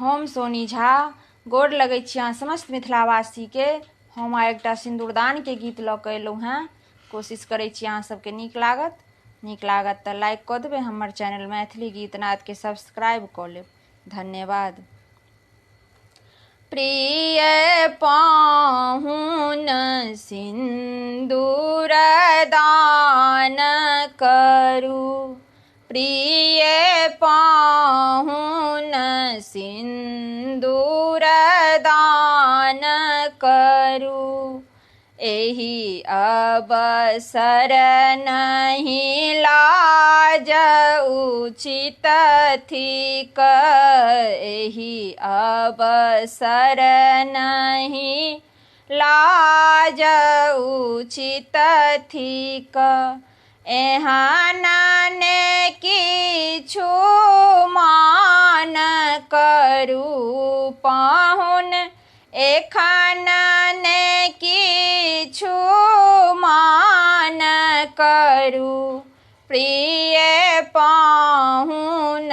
हम सोनी झा गोर लगै छी अहाँ समस्त मिथिलावासी के। हम आइ एकटा सिन्दूरदान के गीत लऽ कऽ एलहुँ हेँ। कोशिश करै छी अहाँ सबके नीक लागत तऽ लाइक कऽ देबै। हमर चैनल मैथिली गीत नाद के सब्सक्राइब कऽ लेब। धन्यवाद। प्रिय पाहुन सिन्दूर दान करू, प्रिय पाहुन सिन्दूर दान करू। एहि अवसर नहीं लाज उचित थिक, एहि अवसर नहीं लाज उचित थिक। एहन ने किछु मान करू पाहुन, एखन ने किछु मान करू। प्रिय पाहुन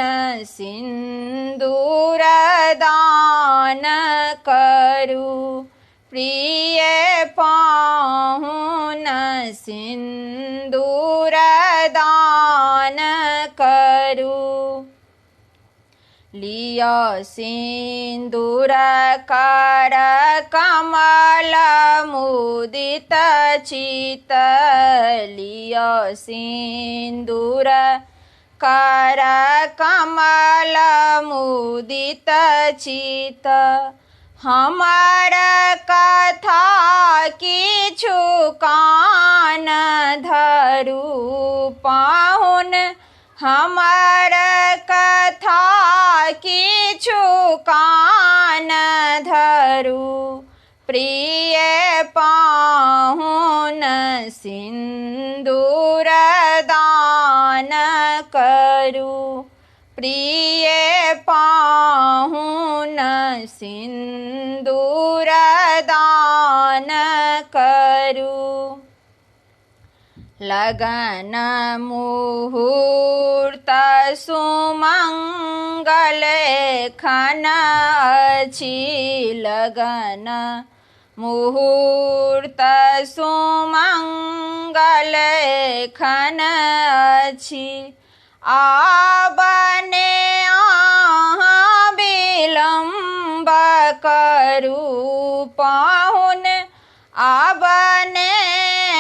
सिन्दूर दान करू, प्रिय पाहुन सिन्दूर दान करू। लिअ सिन्दूर कर कमल मुदित चित, लिअ सिन्दूर कर कमल मुदित चित। हमर कथा किछु कान धरू पाहुन, हमर कथा किछु कान धरू। प्रिय पाहुन सिन्दूर दान करू, प्रिय पाहुन सिन्दूर दान करू। लगन मुहूर्त सुमंगल एखन अछि, लगन मुहूर्त सुमंगल एखन अछि। आबने अहाँ विलम्ब करू पाहुन, आबने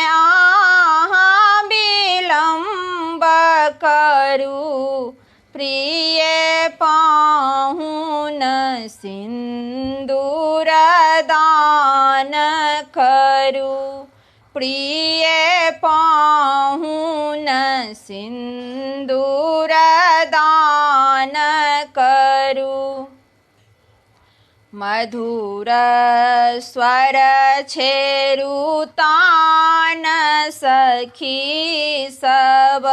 अहाँ विलम्ब करू। प्रिय पाहुन सिन्दूर दान करू, प्रिय पाहुन सिन्दूर दान करू। मधुर स्वर छेरू तान सखी सब,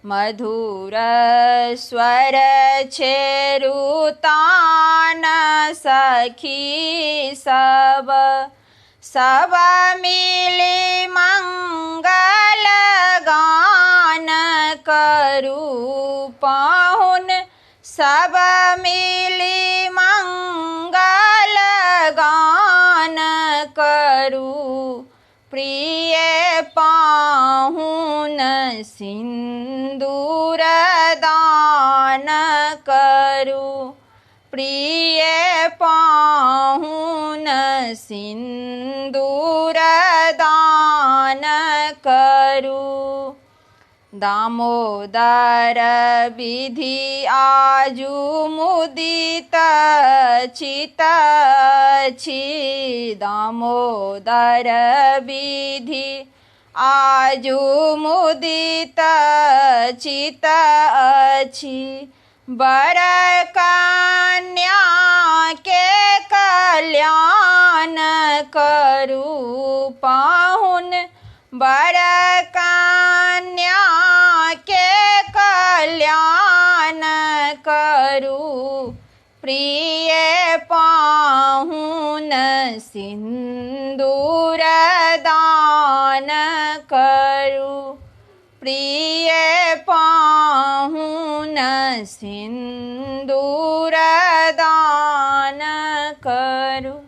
मधुर स्वर छेरू तान सखी सब। सब मिली मंगल गान करू पाहुन, सब मिली मंगल गान करू। प्रिय पाहुन सिन्दूर दान करू, प्रिय पाहुन सिन्दूर दान करू। दामोदर विधि आजु मुदित चित अछि, दामोदर विधि आजु मुदित चित अछि। वर कन्या के कल्याण करू पाहुन, वर कन्या के कल्याण करू। प्रिय पाहुन सिन्दूर दान करू, प्रिय पाहुन सिन्दूर करू।